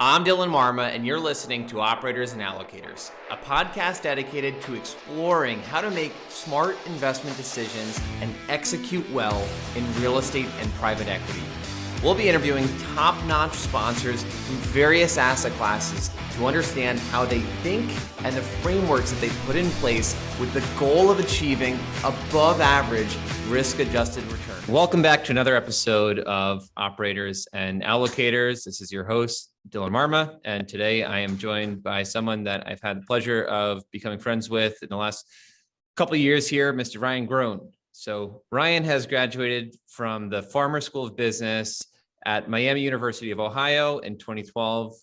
I'm Dylan Marma, and you're listening to Operators and Allocators, a podcast dedicated to exploring how to make smart investment decisions and execute well in real estate and private equity. We'll be interviewing top-notch sponsors from various asset classes to understand how they think and the frameworks that they put in place with the goal of achieving above-average risk-adjusted return. Welcome back to another episode of Operators and Allocators. This is your host, Dylan Marma, and today I am joined by someone that I've had the pleasure of becoming friends with in the last couple of years here, Mr. Ryan Groene. So Ryan has graduated from the Farmer School of Business at Miami University of Ohio in 2012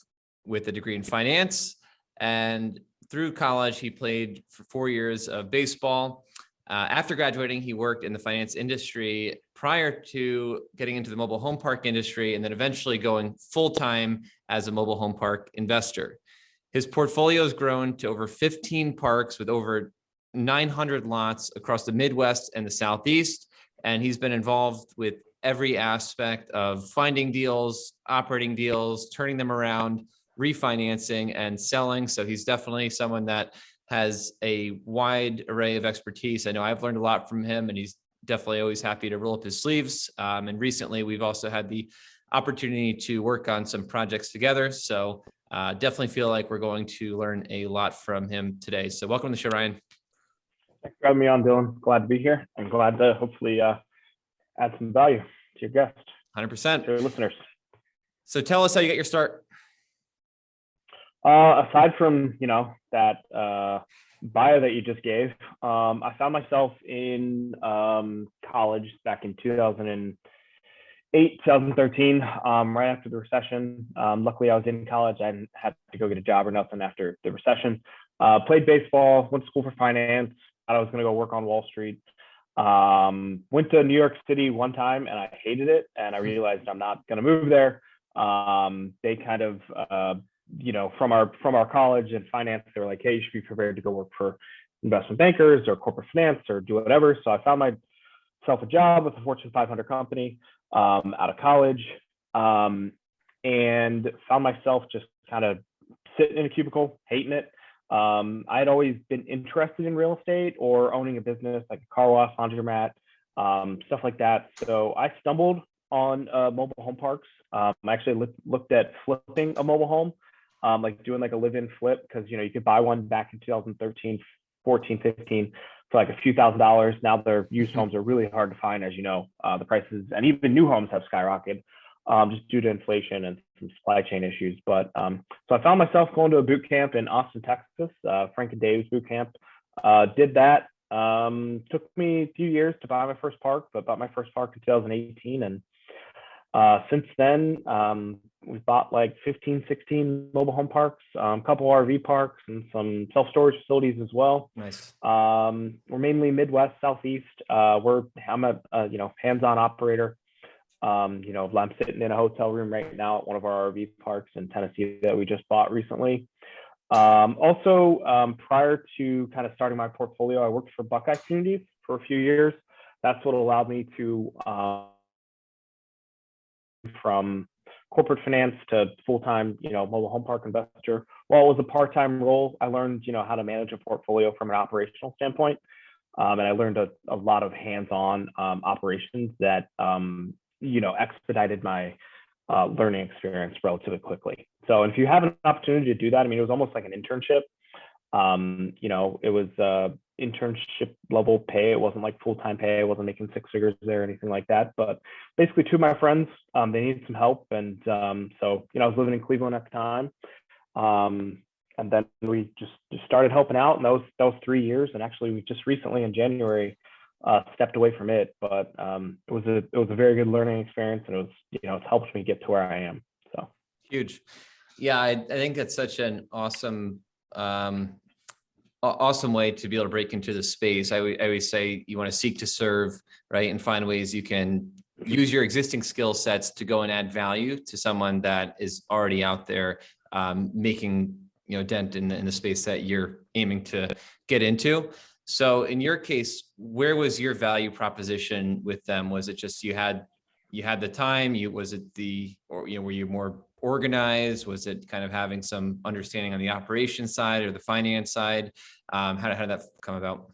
with a degree in finance. And through college, he played for 4 years of baseball. After graduating, he worked in the finance industry prior to getting into the mobile home park industry and then eventually going full-time as a mobile home park investor. His portfolio has grown to over 15 parks with over 900 lots across the Midwest and the Southeast. And he's been involved with every aspect of finding deals, operating deals, turning them around, refinancing and selling. So he's definitely someone that has a wide array of expertise. I know I've learned a lot from him, and he's definitely always happy to roll up his sleeves. And recently we've also had the opportunity to work on some projects together. So definitely feel like we're going to learn a lot from him today. So welcome to the show, Ryan. Thanks for having me on, Dylan. Glad to be here and glad to hopefully add some value to your guest. 100%. To your listeners. So tell us how you got your start. Aside from, that bio that you just gave, I found myself in college back in 2008, 2013, right after the recession. Luckily, I was in college. I didn't have to go get a job or nothing after the recession. Played baseball, went to school for finance. Thought I was going to go work on Wall Street. Went to New York City one time and I hated it. And I realized I'm not going to move there. They kind of, from our college and finance, they were like, hey, you should be prepared to go work for investment bankers or corporate finance or do whatever. So I found myself a job with a Fortune 500 company out of college, and found myself just kind of sitting in a cubicle, hating it. I had always been interested in real estate or owning a business like a car wash, laundromat, stuff like that. So I stumbled on mobile home parks. I actually looked at flipping a mobile home, like doing like a live-in flip, because you could buy one back in 2013, 14, 15 for like a few $1,000s. Now their used homes are really hard to find, as you know. The prices and even new homes have skyrocketed just due to inflation and some supply chain issues. But so I found myself going to a boot camp in Austin, Texas, Frank and Dave's boot camp. Did that. Took me a few years to buy my first park, but bought my first park in 2018. And since then, we've bought like 15, 16 mobile home parks, a couple RV parks, and some self-storage facilities as well. Nice. We're mainly Midwest, Southeast. I'm a hands-on operator. I'm sitting in a hotel room right now at one of our RV parks in Tennessee that we just bought recently. Also, prior to kind of starting my portfolio, I worked for Buckeye Communities for a few years. That's what allowed me to from corporate finance to full-time, mobile home park investor. While it was a part-time role, I learned, how to manage a portfolio from an operational standpoint. And I learned a lot of hands-on operations that expedited my learning experience relatively quickly. So if you have an opportunity to do that, it was almost like an internship. It was internship level pay. It wasn't like full-time pay. I wasn't making six figures there or anything like that. But basically, two of my friends, they needed some help. And so I was living in Cleveland at the time. And then we just started helping out. And that was 3 years. And actually, we just recently in January stepped away from it, but it was a very good learning experience, and it was it's helped me get to where I am. So huge. Yeah, I think that's such an awesome way to be able to break into the space. I always say you want to seek to serve, right, and find ways you can use your existing skill sets to go and add value to someone that is already out there making dent in the space that you're aiming to get into. So in your case, where was your value proposition with them? Was it just you had the time? Were you more organized? Was it kind of having some understanding on the operations side or the finance side? How did that come about?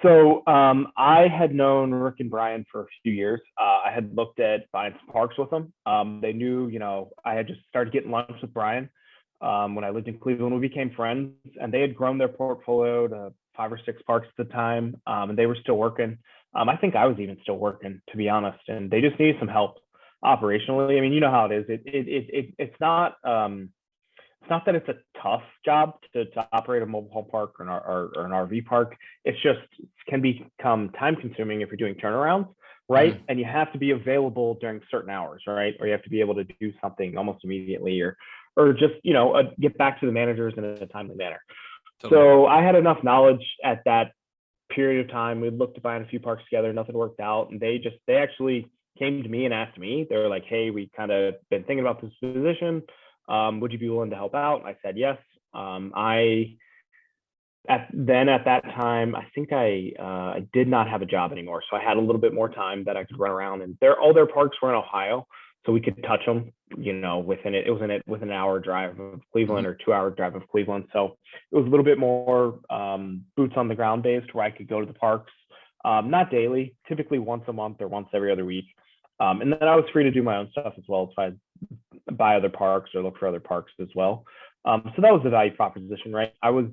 So I had known Rick and Brian for a few years. I had looked at buying some parks with them. They knew, I had just started getting lunch with Brian when I lived in Cleveland. We became friends, and they had grown their portfolio to 5 or 6 parks at the time, and they were still working. I think I was even still working, to be honest, and they just needed some help operationally. I mean, you know how it is. It's not. It's not that it's a tough job to operate a mobile home park or an RV park. It's just can become time consuming if you're doing turnarounds, right? Mm-hmm. And you have to be available during certain hours, right? Or you have to be able to do something almost immediately, or just get back to the managers in a timely manner. Totally. So I had enough knowledge at that period of time. We looked at buying a few parks together. Nothing worked out, and they actually came to me and asked me. They were like, "Hey, we kind of been thinking about this position. Would you be willing to help out?" And I said yes. At that time, I think I did not have a job anymore, so I had a little bit more time that I could run around. And all their parks were in Ohio, so we could touch them. Within an hour drive of Cleveland, mm-hmm. or 2-hour drive of Cleveland. So it was a little bit more boots on the ground based, where I could go to the parks, not daily, typically once a month or once every other week. And then I was free to do my own stuff as well, so I'd buy other parks or look for other parks as well. So that was the value proposition, right? I was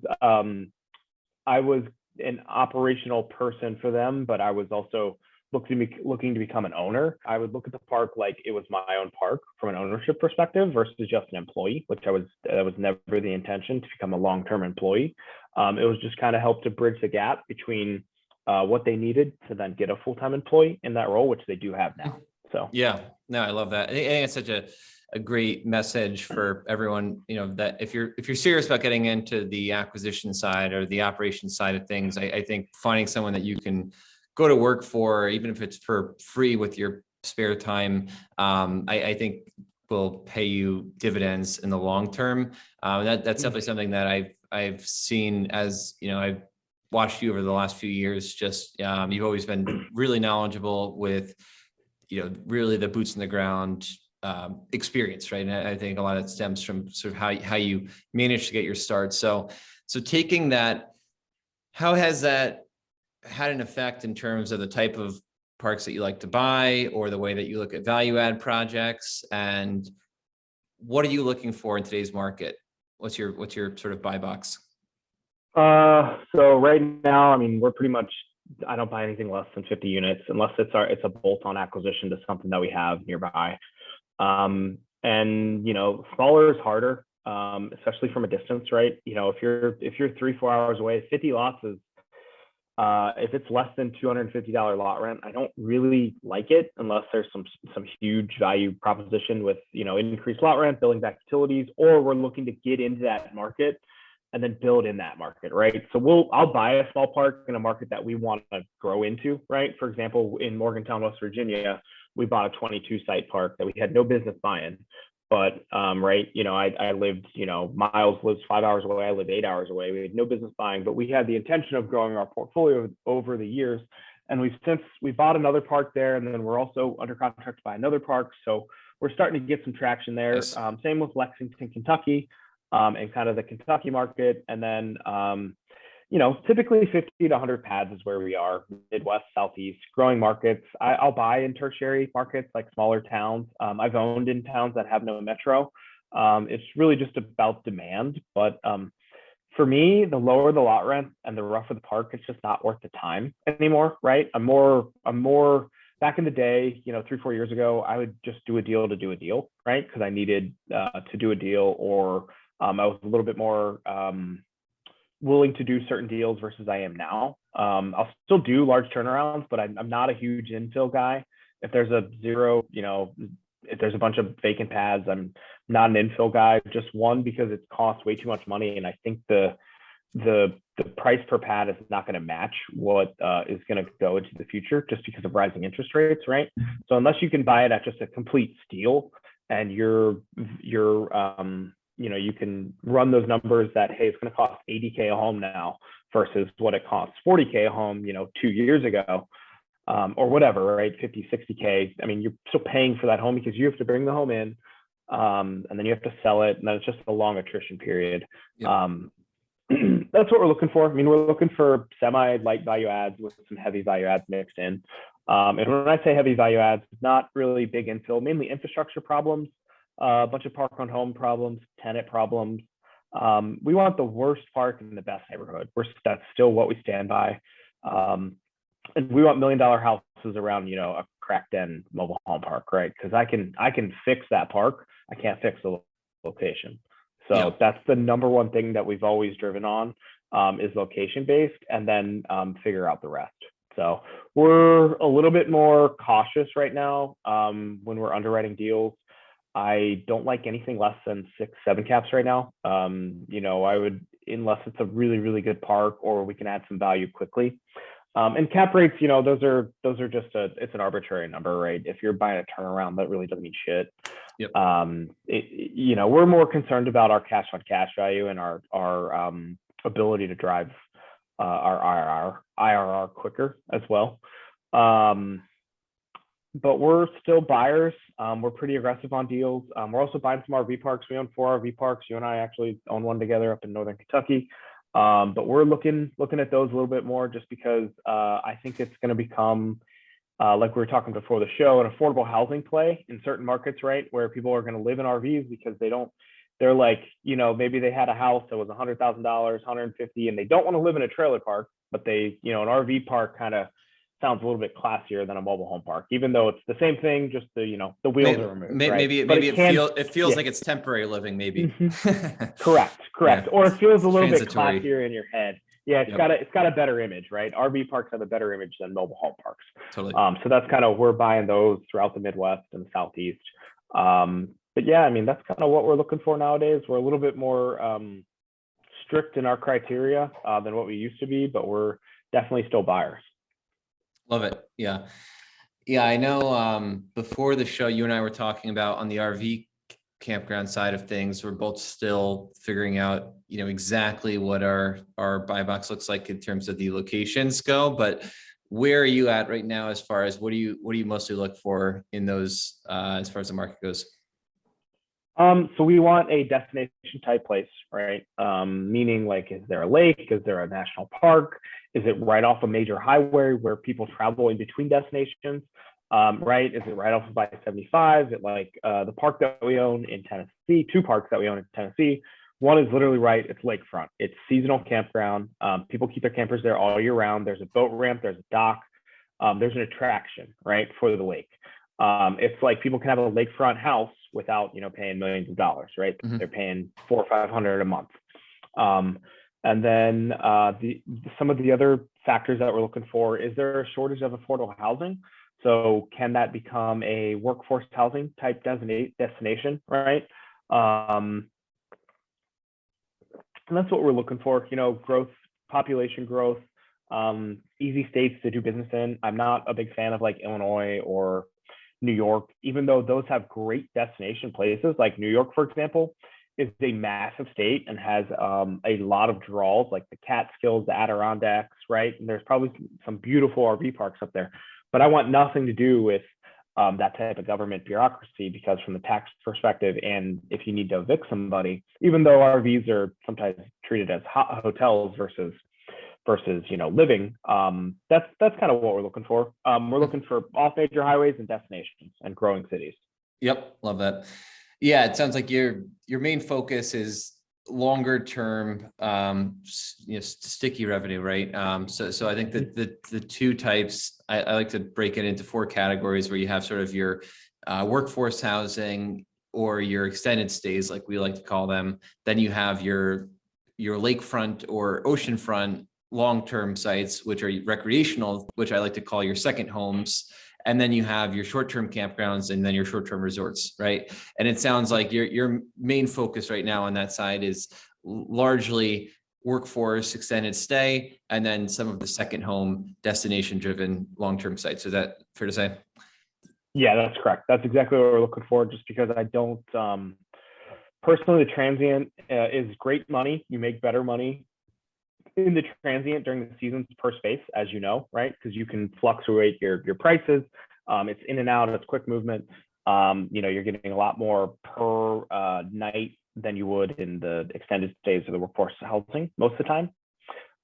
an operational person for them, but I was also looking to become an owner. I would look at the park like it was my own park from an ownership perspective versus just an employee, which that was never the intention, to become a long-term employee. It was just kind of help to bridge the gap between what they needed to then get a full-time employee in that role, which they do have now. So yeah, no, I love that. I think it's such a great message for everyone, that if you're serious about getting into the acquisition side or the operations side of things, I think finding someone that you can go to work for, even if it's for free with your spare time, I think will pay you dividends in the long term. That's definitely something that I've seen as, I've watched you over the last few years. Just you've always been really knowledgeable with, really the boots on the ground experience, right? And I think a lot of it stems from sort of how you managed to get your start. So taking that, how has that had an effect in terms of the type of parks that you like to buy, or the way that you look at value add projects? And what are you looking for in today's market? What's your sort of buy box? So right now, I mean, we're pretty much, I don't buy anything less than 50 units unless it's a bolt-on acquisition to something that we have nearby. And smaller is harder, especially from a distance, right? If you're 3-4 hours away, 50 lots is, if it's less than $250 lot rent, I don't really like it unless there's some huge value proposition with, increased lot rent, building back utilities, or we're looking to get into that market and then build in that market, right? So I'll buy a small park in a market that we want to grow into, right? For example, in Morgantown, West Virginia, we bought a 22-site park that we had no business buying. But, right, I lived, Miles lives 5 hours away. I live 8 hours away. We had no business buying, but we had the intention of growing our portfolio over the years. And we bought another park there, and then we're also under contract to buy another park. So we're starting to get some traction there. Yes. Same with Lexington, Kentucky, and kind of the Kentucky market. And then, typically 50 to 100 pads is where we are, Midwest, Southeast, growing markets. I'll buy in tertiary markets like smaller towns. I've owned in towns that have no metro. It's really just about demand. But for me, the lower the lot rent and the rougher the park, it's just not worth the time anymore, right? I'm more back in the day, 3-4 years ago, I would just do a deal to do a deal, right? Because I needed to do a deal, or I was a little bit more willing to do certain deals versus I am now. I'll still do large turnarounds, but I'm not a huge infill guy. If there's if there's a bunch of vacant pads, I'm not an infill guy. Just one, because it costs way too much money, and I think the price per pad is not going to match what is going to go into the future, just because of rising interest rates, right? So unless you can buy it at just a complete steal, and you can run those numbers that, hey, it's going to cost $80K a home now versus what it costs $40K a home, 2 years ago, or whatever, right? 50, 60K. I mean, you're still paying for that home because you have to bring the home in, and then you have to sell it, and then it's just a long attrition period. Yep. That's what we're looking for. I mean, we're looking for semi-light value adds with some heavy value adds mixed in. And when I say heavy value adds, not really big infill, mainly infrastructure problems, a bunch of park on home problems, tenant problems. We want the worst park in the best neighborhood. That's still what we stand by. And we want $1 million houses around, a cracked in mobile home park, right? Because I can fix that park. I can't fix the location. So that's the number one thing that we've always driven on, is location based, and then figure out the rest. So we're a little bit more cautious right now when we're underwriting deals. I don't like anything less than 6-7 caps right now. I would, unless it's a really, really good park or we can add some value quickly. And cap rates, those are just it's an arbitrary number, right? If you're buying a turnaround, that really doesn't mean shit. Yep. We're more concerned about our cash on cash value and our ability to drive our IRR quicker as well. But we're still buyers. We're pretty aggressive on deals. We're also buying some RV parks. We own 4 RV parks. You and I actually own one together up in Northern Kentucky. But we're looking at those a little bit more, just because I think it's going to become, like we were talking before the show, an affordable housing play in certain markets, right? Where people are going to live in RVs because they're like, maybe they had a house that was $100,000, $150,000, and they don't want to live in a trailer park, but an RV park kind of sounds a little bit classier than a mobile home park, even though it's the same thing, just the wheels are removed. Maybe it feels like it's temporary living, maybe. Correct. Yeah. Or it feels a little Transitory. bit classier in your head. Yeah, it's got a better image, right? RV parks have a better image than mobile home parks. Totally. So that's kind of, we're buying those throughout the Midwest and the Southeast. But yeah, I mean, that's kind of what we're looking for nowadays. We're a little bit more strict in our criteria than what we used to be, but we're definitely still buyers. Love it. Yeah. I know before the show, you and I were talking about on the RV campground side of things, we're both still figuring out, exactly what our buy box looks like in terms of the locations go. But where are you at right now as far as what do you mostly look for in those as far as the market goes? So we want a destination type place, right? Meaning, like, is there a lake? Is there a national park? Is it right off a major highway where people travel in between destinations? Right? Is it right off of I-75? Is it like the park that we own in Tennessee? 2 parks that we own in Tennessee. One is literally right. It's lakefront. It's seasonal campground. People keep their campers there all year round. There's a boat ramp. There's a dock. There's an attraction, right, for the lake. It's like people can have a lakefront house without, paying millions of dollars, right? Mm-hmm. They're paying $400 or $500 a month. And then some of the other factors that we're looking for, is there a shortage of affordable housing? So can that become a workforce housing type destination, right? And that's what we're looking for, growth, population growth, easy states to do business in. I'm not a big fan of like Illinois or New York, even though those have great destination places. Like New York, for example, is a massive state and has a lot of draws, like the Catskills, the Adirondacks, right? And there's probably some beautiful RV parks up there. But I want nothing to do with that type of government bureaucracy, because from the tax perspective, and if you need to evict somebody, even though RVs are sometimes treated as hotels versus living, that's kind of what we're looking for. We're looking for off major highways and destinations and growing cities. Yep, love that. Yeah, it sounds like your main focus is longer term, sticky revenue, right? So I think that the 2 types, I like to break it into 4 categories, where you have sort of your workforce housing or your extended stays, like we like to call them. Then you have your lakefront or oceanfront long-term sites, which are recreational, which I like to call your second homes. And then you have your short-term campgrounds and then your short-term resorts, right? And it sounds like your main focus right now on that side is largely workforce, extended stay, and then some of the second home destination-driven long-term sites. Is that fair to say? Yeah, that's correct. That's exactly what we're looking for, just because I don't, personally, the transient is great money. You make better money in the transient during the seasons per space, as you know, right? Because you can fluctuate your prices. It's in and out, it's quick movement. You're getting a lot more per night than you would in the extended stays of the workforce housing most of the time.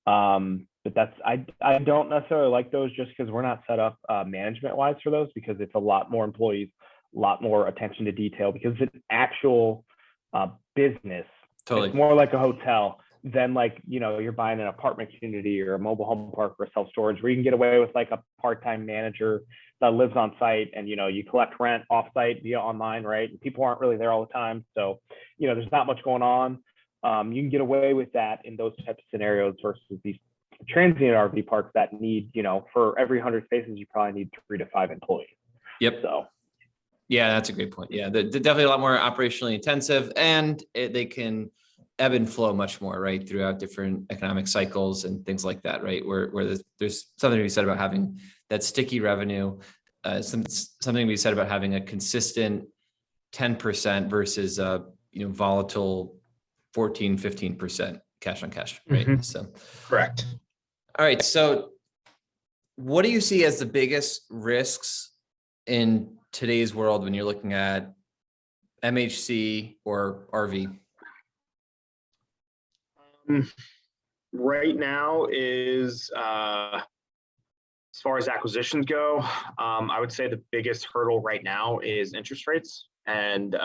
But I don't necessarily like those just because we're not set up management wise for those, because it's a lot more employees, a lot more attention to detail, because it's an actual business. Totally. It's more like a hotel than like, you're buying an apartment community or a mobile home park or self-storage, where you can get away with like a part-time manager that lives on site, and you collect rent off site via online, right? And people aren't really there all the time. So, there's not much going on. You can get away with that in those types of scenarios versus these transient RV parks that need, for every 100 spaces, you probably need 3 to 5 employees. Yep. So, yeah, that's a great point. Yeah, they're definitely a lot more operationally intensive, and they can ebb and flow much more, right, throughout different economic cycles and things like that, right? Where there's something to be said about having that sticky revenue, something to be said about having a consistent 10% versus volatile 14, 15% cash on cash, right? Mm-hmm. So Correct. all right. So what do you see as the biggest risks in today's world when you're looking at MHC or RV? Right now is, as far as acquisitions go, I would say the biggest hurdle right now is interest rates. And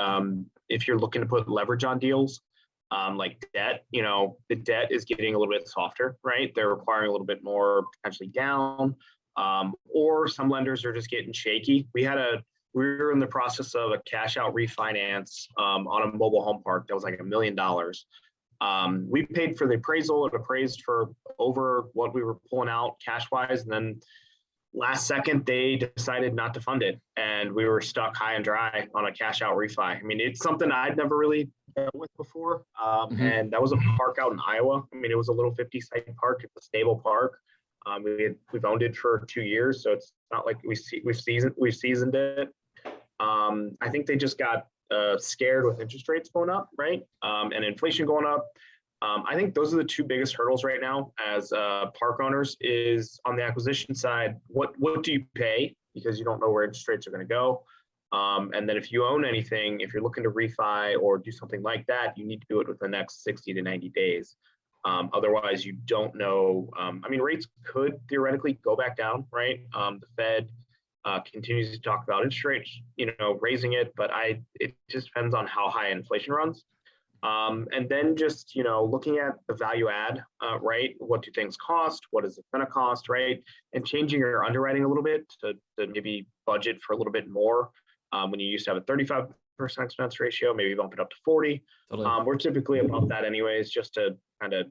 if you're looking to put leverage on deals, like debt, the debt is getting a little bit softer, right? They're requiring a little bit more potentially down, or some lenders are just getting shaky. We were in the process of a cash out refinance on a mobile home park that was like $1 million. We paid for the appraisal. It appraised for over what we were pulling out cash wise. And then last second, they decided not to fund it. And we were stuck high and dry on a cash out refi. I mean, it's something I'd never really dealt with before. And that was a park out in Iowa. I mean, it was a little 50-site park. It's a stable park. We've owned it for 2 years. So it's not like we've seasoned it. I think they just got scared with interest rates going up, right? And inflation going up. I think those are the two biggest hurdles right now as park owners is on the acquisition side. What do you pay? Because you don't know where interest rates are going to go. And then if you own anything, if you're looking to refi or do something like that, you need to do it within the next 60 to 90 days. Otherwise, you don't know. I mean, rates could theoretically go back down, right? The Fed continues to talk about interest rates, raising it, but it just depends on how high inflation runs. And then just, looking at the value add, right? What do things cost? What is it going to cost, right? And changing your underwriting a little bit to maybe budget for a little bit more. When you used to have a 35% expense ratio, maybe bump it up to 40. Totally. We're typically above that anyways, just to kind of,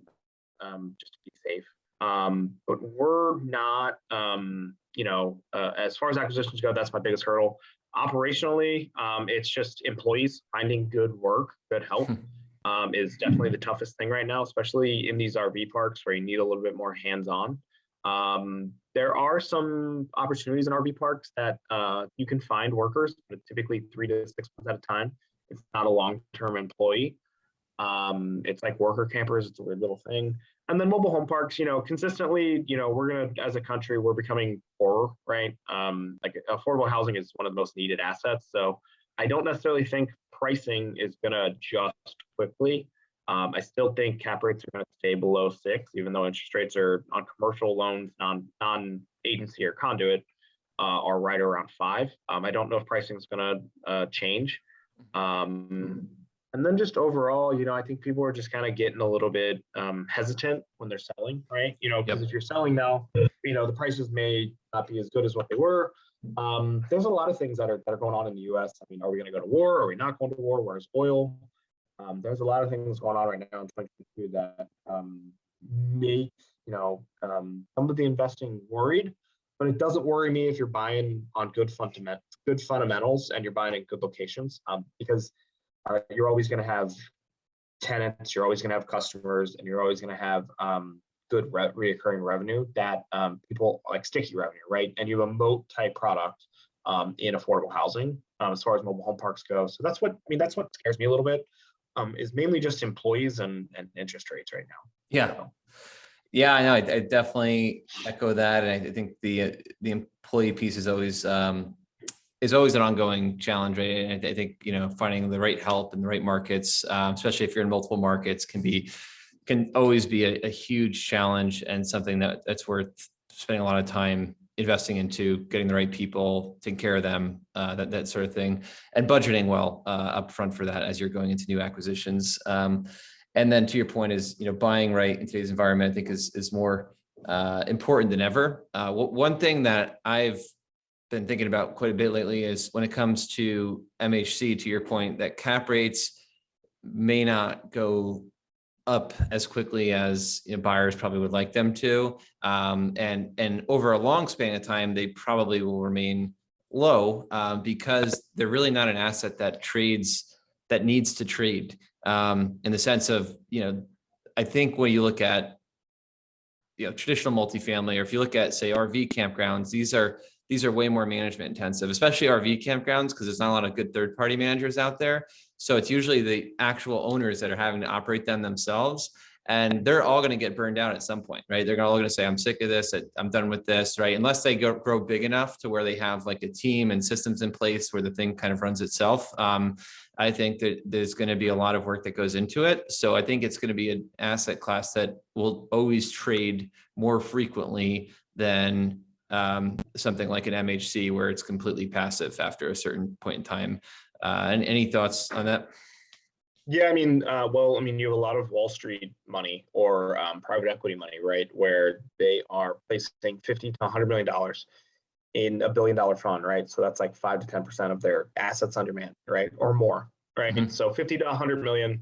just to be safe. But we're not, as far as acquisitions go, that's my biggest hurdle. Operationally, it's just employees finding good work, good help. Is definitely the toughest thing right now, especially in these RV parks where you need a little bit more hands-on. There are some opportunities in RV parks that you can find workers, but typically 3 to 6 months at a time. It's not a long-term employee. It's like worker campers. It's a weird little thing. And then mobile home parks, consistently, as a country, we're becoming poorer, right? Like affordable housing is one of the most needed assets. So I don't necessarily think pricing is going to adjust quickly. I still think cap rates are going to stay below 6, even though interest rates are on commercial loans, non-agency or conduit, are right around 5. I don't know if pricing is going to change. And then just overall, I think people are just kind of getting a little bit hesitant when they're selling, right? Because if you're selling now, the prices may not be as good as what they were. There's a lot of things that are going on in the U.S. I mean, are we going to go to war? Are we not going to war? Where's oil? There's a lot of things going on right now in 2022 that make some of the investing worried. But it doesn't worry me if you're buying on good fundamentals and you're buying in good locations, because you're always going to have tenants, you're always going to have customers, and you're always going to have good reoccurring revenue that people like sticky revenue, right? And you have a moat type product in affordable housing as far as mobile home parks go. So that's what scares me a little bit, is mainly just employees and interest rates right now. Yeah. So. Yeah, I know. I definitely echo that. And I think the employee piece is always is always an ongoing challenge, right? And I think, finding the right help in the right markets, especially if you're in multiple markets, can always be a huge challenge, and something that's worth spending a lot of time investing into, getting the right people, taking care of them, that sort of thing, and budgeting well upfront for that as you're going into new acquisitions. And then to your point is, buying right in today's environment, I think is more important than ever. One thing that I've been thinking about quite a bit lately is when it comes to MHC, to your point, that cap rates may not go up as quickly as buyers probably would like them to. And over a long span of time, they probably will remain low because they're really not an asset that needs to trade, in the sense of, I think when you look at traditional multifamily, or if you look at, say, RV campgrounds, these are way more management intensive, especially RV campgrounds, because there's not a lot of good third-party managers out there. So it's usually the actual owners that are having to operate them themselves. And they're all going to get burned out at some point, right? They're all going to say, I'm sick of this. I'm done with this, right? Unless they grow big enough to where they have like a team and systems in place where the thing kind of runs itself. I think that there's going to be a lot of work that goes into it. So I think it's going to be an asset class that will always trade more frequently than something like an MHC, where it's completely passive after a certain point in time. And any thoughts on that? Yeah, you have a lot of Wall Street money or private equity money, right, where they are placing $50 to $100 million in $1 billion fund, right? So that's like 5 to 10% of their assets under management, right, or more, right? Mm-hmm. So 50 to 100 million.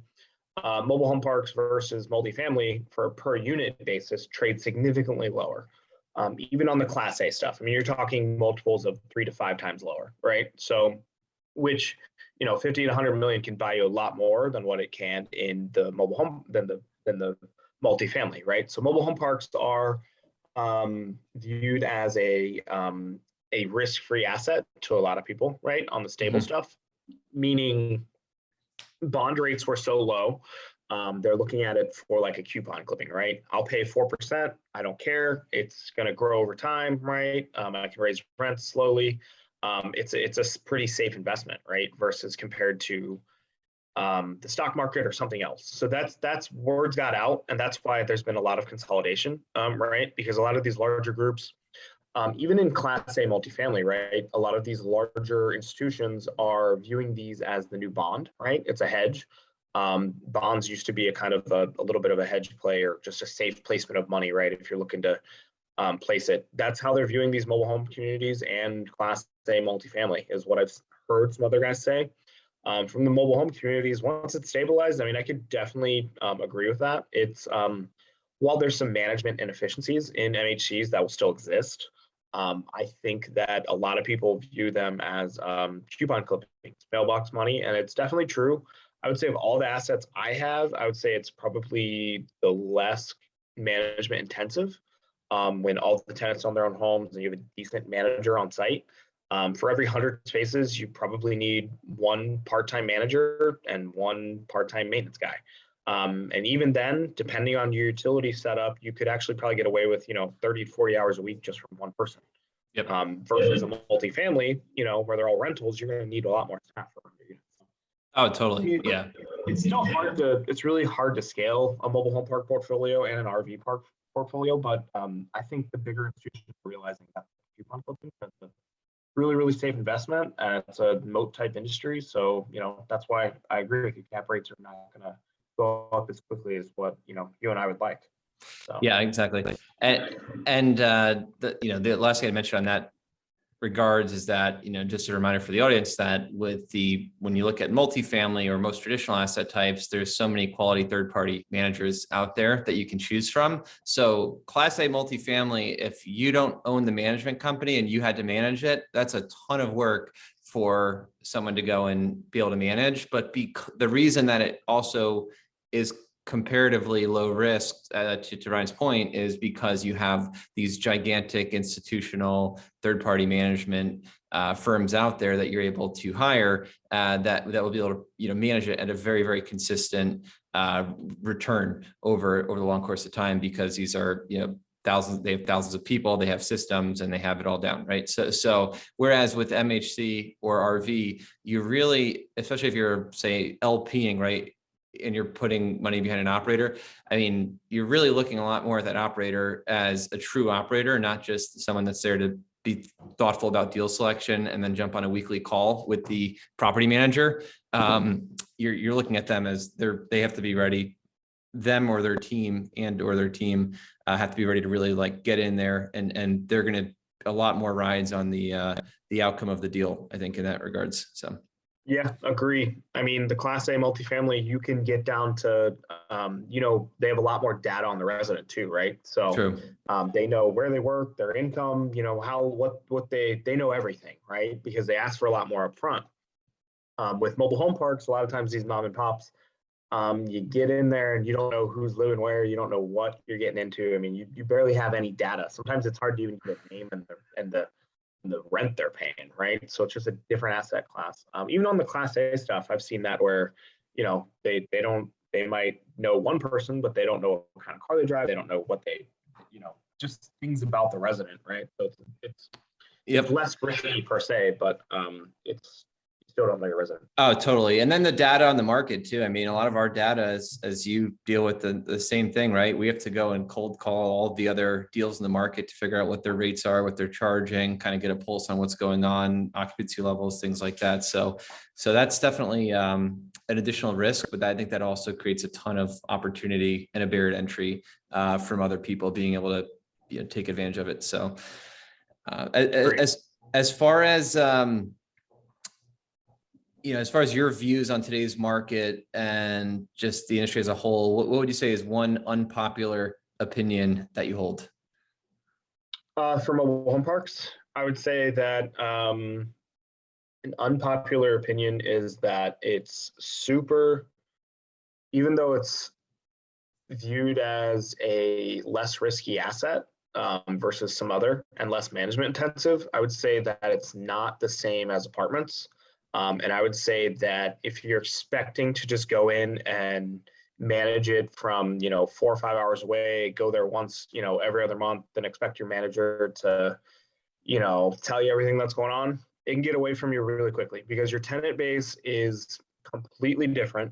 Mobile home parks versus multifamily for a per unit basis trade significantly lower. Even on the Class A stuff, you're talking multiples of 3 to 5 times lower, right? So, which 50 to 100 million can buy you a lot more than what it can in the mobile home than the multifamily, right? So mobile home parks are viewed as a risk-free asset to a lot of people, right? On the stable mm-hmm. stuff, meaning bond rates were so low. They're looking at it for like a coupon clipping, right? I'll pay 4%. I don't care. It's going to grow over time, right? I can raise rents slowly. It's a pretty safe investment, right? Versus compared to the stock market or something else. So that's words got out, and that's why there's been a lot of consolidation, right? Because a lot of these larger groups, even in Class A multifamily, right? A lot of these larger institutions are viewing these as the new bond, right? It's a hedge. Bonds used to be a kind of a little bit of a hedge play, or just a safe placement of money, right? If you're looking to place it, that's how they're viewing these mobile home communities and Class A multifamily, is what I've heard some other guys say. From the mobile home communities, once it's stabilized, I could definitely agree with that. It's while there's some management inefficiencies in MHCs that will still exist, I think that a lot of people view them as coupon clipping, mailbox money, and it's definitely true. I would say of all the assets I have, I would say it's probably the less management intensive. When all the tenants own their own homes and you have a decent manager on site, for every 100 spaces, you probably need one part-time manager and one part-time maintenance guy. And even then, depending on your utility setup, you could actually probably get away with 30 to 40 hours a week just from one person. Yep. Versus a multifamily, where they're all rentals, you're going to need a lot more staff for them. Oh, totally. Yeah. It's still it's really hard to scale a mobile home park portfolio and an RV park portfolio, but I think the bigger institutions are realizing that coupon clipping is a really, really safe investment, and it's a moat type industry. So, that's why I agree with you. Cap rates are not going to go up as quickly as what, you and I would like. So. Yeah, exactly. And the last thing I mentioned on that regards is that, just a reminder for the audience that when you look at multifamily or most traditional asset types, there's so many quality third-party managers out there that you can choose from. So Class A multifamily, if you don't own the management company and you had to manage it, that's a ton of work for someone to go and be able to manage. But the reason that it also is comparatively low risk, to Ryan's point, is because you have these gigantic institutional third-party management firms out there that you're able to hire that will be able to manage it at a very, very consistent return over the long course of time, because these are they have thousands of people, they have systems, and they have it all down, right? So whereas with MHC or RV, you really, especially if you're, say, LPing, right, and you're putting money behind an operator, I mean, you're really looking a lot more at that operator as a true operator, not just someone that's there to be thoughtful about deal selection and then jump on a weekly call with the property manager. You're looking at them as they have to be ready, them or their team have to be ready to really like get in there, and they're going to a lot more rides on the outcome of the deal, I think, in that regards. So. Yeah, agree. I mean, the Class A multifamily, you can get down to, they have a lot more data on the resident too, right? So True. they know where they work, their income, what they know everything, right? Because they ask for a lot more upfront. With mobile home parks, a lot of times these mom and pops, you get in there and you don't know who's living where, you don't know what you're getting into. I mean, you barely have any data. Sometimes it's hard to even get a name and the rent they're paying, right? So it's just a different asset class. Even on the Class A stuff, I've seen that where, they might know one person, but they don't know what kind of car they drive. They don't know what they, just things about the resident, right? So it's less risky per se, but it's still don't know your resident. Oh, totally. And then the data on the market too. I mean, a lot of our data is, as you deal with the same thing, right? We have to go and cold call all the other deals in the market to figure out what their rates are, what they're charging, kind of get a pulse on what's going on, occupancy levels, things like that. So that's definitely an additional risk, but I think that also creates a ton of opportunity and a barrier to entry from other people being able to take advantage of it. So as far as as far as your views on today's market and just the industry as a whole, what would you say is one unpopular opinion that you hold? For mobile home parks, I would say that an unpopular opinion is that it's even though it's viewed as a less risky asset versus some other and less management intensive, I would say that it's not the same as apartments. And I would say that if you're expecting to just go in and manage it from, 4 or 5 hours away, go there once, every other month, then expect your manager to, tell you everything that's going on, it can get away from you really quickly because your tenant base is completely different.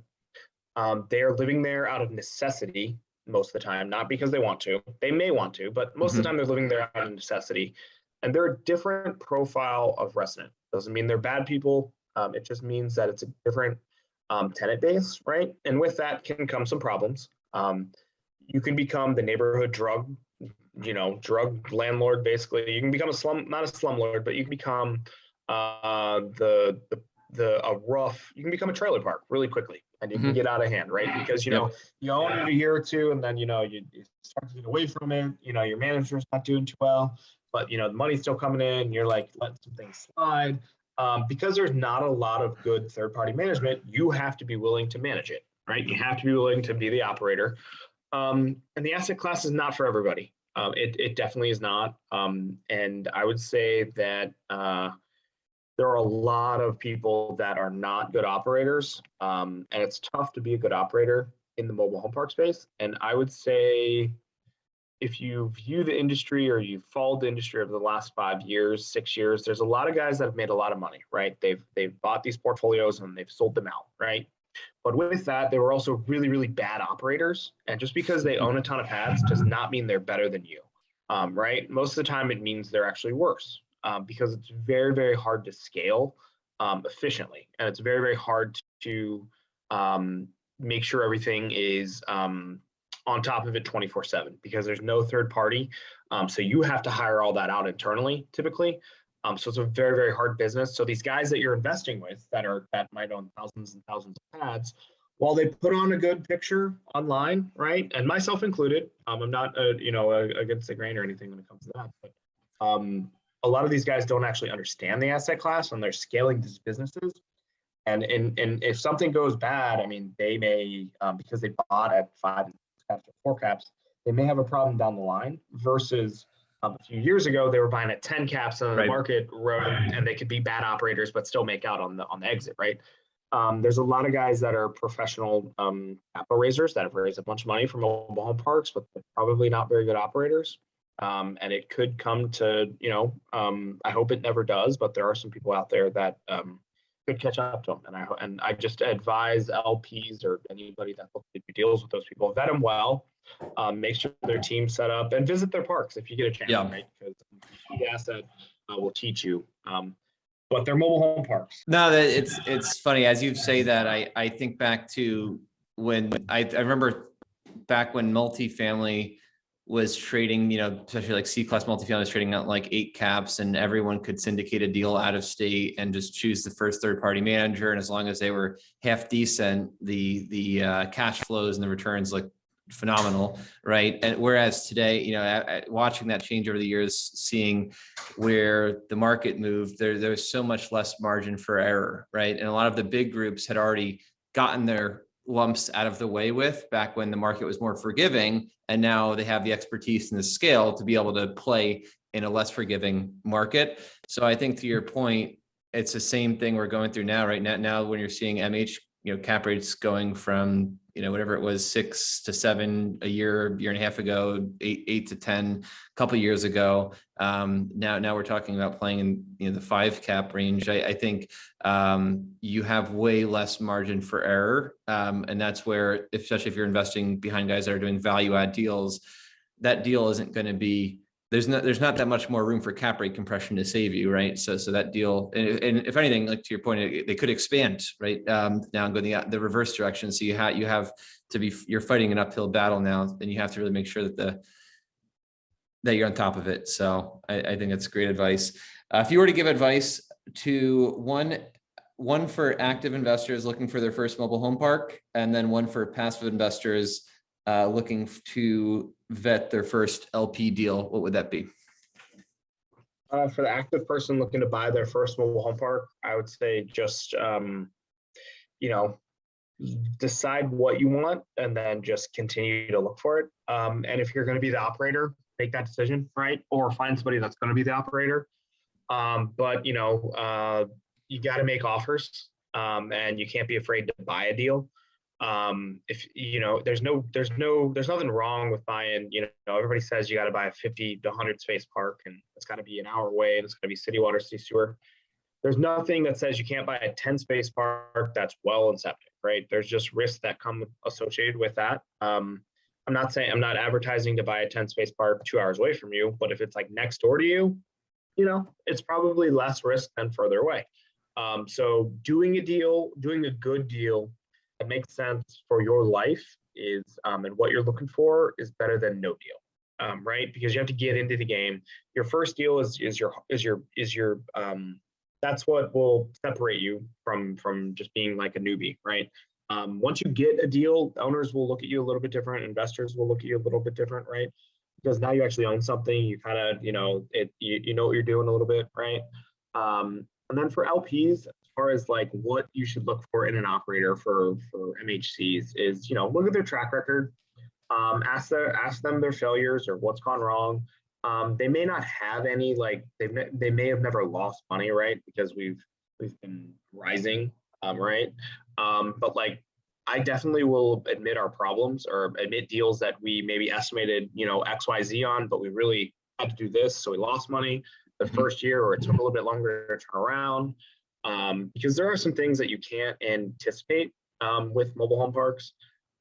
They are living there out of necessity most of the time, not because they want to. They may want to, but most of the time they're living there out of necessity. And they're a different profile of resident. Doesn't mean they're bad people. It just means that it's a different tenant base, right? And with that can come some problems. You can become the neighborhood drug landlord, basically. You can become not a slumlord, but you can become you can become a trailer park really quickly, and you can get out of hand, right? Because, you own it a year or two, and then, you start to get away from it. Your manager's not doing too well, but, the money's still coming in, and you're like, letting some things slide. Because there's not a lot of good third-party management, you have to be willing to manage it, right? You have to be willing to be the operator. And the asset class is not for everybody. It definitely is not. And I would say that there are a lot of people that are not good operators. And it's tough to be a good operator in the mobile home park space. And I would say, if you view the industry or you've followed the industry over the last 5 years, 6 years, there's a lot of guys that have made a lot of money, right? They've bought these portfolios and they've sold them out, right? But with that, they were also really, really bad operators. And just because they own a ton of pads does not mean they're better than you, right? Most of the time it means they're actually worse because it's very, very hard to scale efficiently. And it's very, very hard to make sure everything is on top of it 24/7 because there's no third party. So you have to hire all that out internally typically. So it's a very, very hard business. So these guys that you're investing with that might own thousands and thousands of pads, while they put on a good picture online, right? And myself included, I'm not against the grain or anything when it comes to that, but a lot of these guys don't actually understand the asset class and they're scaling these businesses. And if something goes bad, I mean, they may, because they bought at 5 caps or 4 caps, they may have a problem down the line versus a few years ago, they were buying at 10 caps and the market rode and they could be bad operators, but still make out on the exit, right? There's a lot of guys that are professional capital raisers that have raised a bunch of money from mobile home parks, but they're probably not very good operators. And it could come to, I hope it never does, but there are some people out there that could catch up to them. And I just advise LPs or anybody that deals with those people, vet them well, make sure their team's set up, and visit their parks if you get a chance, right? Because the asset will teach you. But they're mobile home parks. No, that it's funny as you say that. I think back to when I remember back when multifamily was trading, especially like C-class multifamily was trading out like 8 caps, and everyone could syndicate a deal out of state and just choose the first third-party manager. And as long as they were half decent, the cash flows and the returns look phenomenal, right? And whereas today, watching that change over the years, seeing where the market moved, there's so much less margin for error, right? And a lot of the big groups had already gotten their lumps out of the way with back when the market was more forgiving, and now they have the expertise and the scale to be able to play in a less forgiving market. So I think to your point, it's the same thing we're going through now, right? Now when you're seeing MH, cap rates going from, whatever it was, 6 to 7 a year and a half ago, 8 to 10 a couple of years ago. Now we're talking about playing in the 5 cap range. I think you have way less margin for error, and that's where, especially if you're investing behind guys that are doing value add deals, that deal isn't going to be. There's not that much more room for cap rate compression to save you, right? So that deal, and if anything, like to your point, they could expand, right? Now and go the reverse direction. So you have to be, you're fighting an uphill battle now, and you have to really make sure that you're on top of it. So I think that's great advice. If you were to give advice to one for active investors looking for their first mobile home park, and then one for passive investors looking to vet their first LP deal, what would that be? For the active person looking to buy their first mobile home park, I would say just, decide what you want and then just continue to look for it. And if you're going to be the operator, make that decision, right? Or find somebody that's going to be the operator. But you got to make offers, and you can't be afraid to buy a deal. If there's nothing wrong with buying, everybody says you got to buy a 50 to 100 space park, and it's got to be an hour away, and it's got to be city water, city sewer. There's nothing that says you can't buy a 10 space park that's well and septic, right? There's just risks that come associated with that. I'm not advertising to buy a 10 space park 2 hours away from you, but if it's like next door to you, it's probably less risk than further away. So doing a good deal that makes sense for your life is, and what you're looking for is better than no deal, right? Because you have to get into the game. Your first deal is your that's what will separate you from just being like a newbie, right? Once you get a deal, owners will look at you a little bit different. Investors will look at you a little bit different, right? Because now you actually own something. You kind of, you know what you're doing a little bit, right? And then for LPs, as far as like what you should look for in an operator for MHCs is, look at their track record, ask them their failures or what's gone wrong. They may not have any, like they may have never lost money, right? Because we've been rising, right? But like I definitely will admit our problems or admit deals that we maybe estimated, XYZ on, but we really had to do this, so we lost money the first year, or it took a little bit longer to turn around, because there are some things that you can't anticipate with mobile home parks.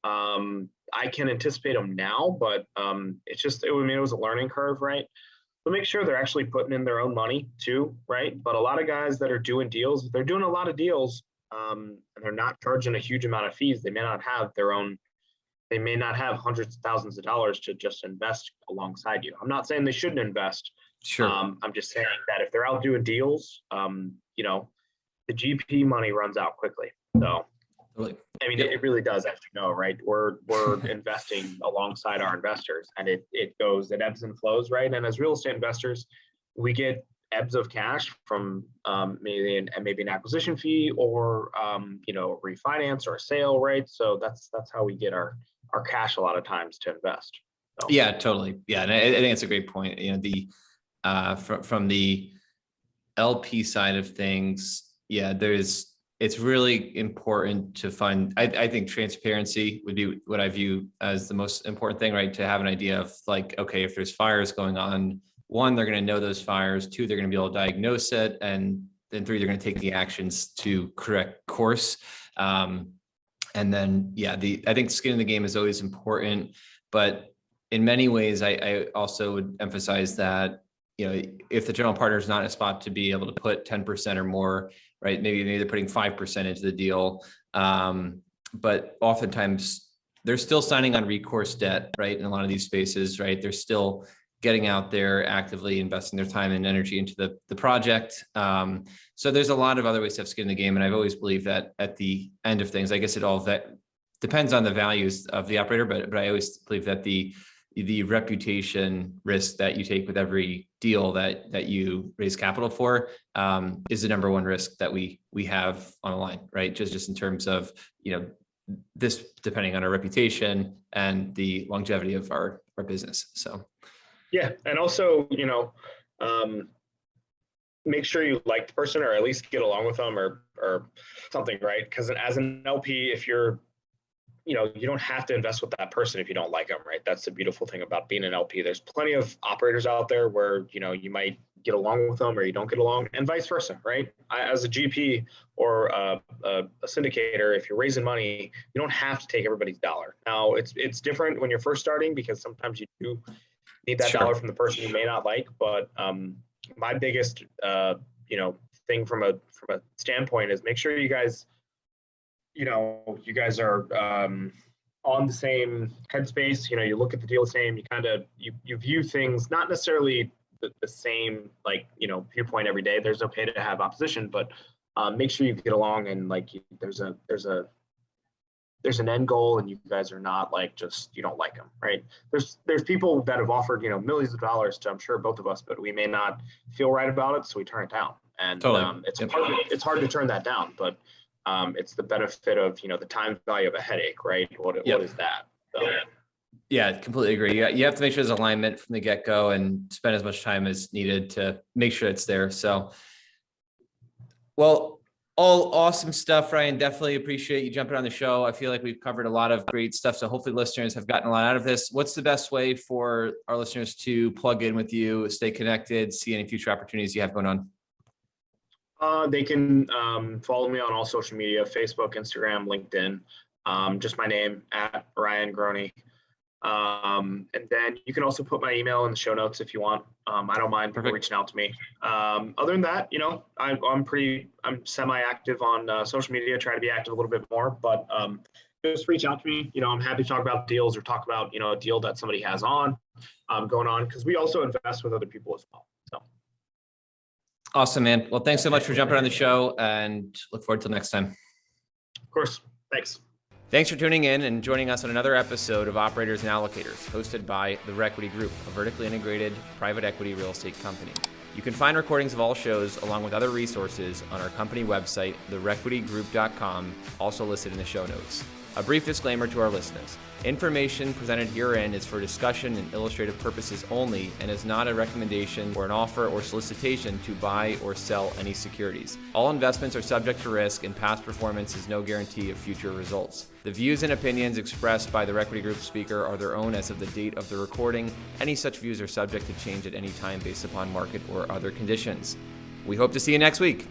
I can anticipate them now, but it was a learning curve, right? So make sure they're actually putting in their own money too, right? But a lot of guys that are doing deals, if they're doing a lot of deals, and they're not charging a huge amount of fees, they may not have hundreds of thousands of dollars to just invest alongside you. I'm not saying they shouldn't invest. Sure. I'm just saying that if they're out doing deals, the GP money runs out quickly. So, I mean, it really does, as you know, right? We're investing alongside our investors, and it ebbs and flows, right? And as real estate investors, we get ebbs of cash from maybe an acquisition fee or refinance or a sale, right? So that's how we get our cash a lot of times to invest. So. Yeah, totally. Yeah, and I think it's a great point. From the LP side of things, yeah, there's it's really important to find, I think transparency would be what I view as the most important thing, right? To have an idea of like, okay, if there's fires going on, one, they're going to know those fires, two, they're going to be able to diagnose it, and then three, they're going to take the actions to correct course. And then, yeah, I think skin in the game is always important, but in many ways, I also would emphasize that, if the general partner is not in a spot to be able to put 10% or more, right? Maybe they're putting 5% into the deal. But oftentimes they're still signing on recourse debt, right? In a lot of these spaces, right? They're still getting out there, actively investing their time and energy into the project. So there's a lot of other ways to have skin in the game. And I've always believed that at the end of things, I guess it all depends on the values of the operator, but I always believe that the reputation risk that you take with every deal that you raise capital for is the number one risk that we have on the line, right? Just in terms of, this depending on our reputation and the longevity of our business. So. Yeah. And also, make sure you like the person or at least get along with them or something, right? Because as an LP, if you're, you don't have to invest with that person if you don't like them, right? That's the beautiful thing about being an LP. There's plenty of operators out there where, you might get along with them or you don't get along, and vice versa, right? As a GP or a syndicator, if you're raising money, you don't have to take everybody's dollar. Now, it's different when you're first starting because sometimes you do need that dollar from the person you may not like. But my biggest, thing from a standpoint is make sure you guys are on the same headspace. You look at the deal the same. You view things not necessarily the same, viewpoint every day. There's okay to have opposition, but make sure you get along and there's an end goal, and you guys are not you don't like them, right? There's people that have offered millions of dollars to, I'm sure, both of us, but we may not feel right about it, so we turn it down. And totally. It's hard to turn that down, but it's the benefit of the time value of a headache, right? What is that? So. Yeah, completely agree. You have to make sure there's alignment from the get-go and spend as much time as needed to make sure it's there. So, well, all awesome stuff, Ryan. Definitely appreciate you jumping on the show. I feel like we've covered a lot of great stuff. So hopefully listeners have gotten a lot out of this. What's the best way for our listeners to plug in with you, stay connected, see any future opportunities you have going on? They can follow me on all social media, Facebook, Instagram, LinkedIn, just my name, @Ryan Groene. And then you can also put my email in the show notes if you want. I don't mind people reaching out to me. Other than that, I'm semi-active on social media, try to be active a little bit more, but just reach out to me. I'm happy to talk about deals or talk about, a deal that somebody has going on, because we also invest with other people as well. So. Awesome, man. Well, thanks so much for jumping on the show, and look forward till next time. Of course. Thanks. Thanks for tuning in and joining us on another episode of Operators and Allocators, hosted by the Requity Group, a vertically integrated private equity real estate company. You can find recordings of all shows along with other resources on our company website, therequitygroup.com, also listed in the show notes. A brief disclaimer to our listeners. Information presented herein is for discussion and illustrative purposes only and is not a recommendation or an offer or solicitation to buy or sell any securities. All investments are subject to risk, and past performance is no guarantee of future results. The views and opinions expressed by the Requity Group speaker are their own as of the date of the recording. Any such views are subject to change at any time based upon market or other conditions. We hope to see you next week.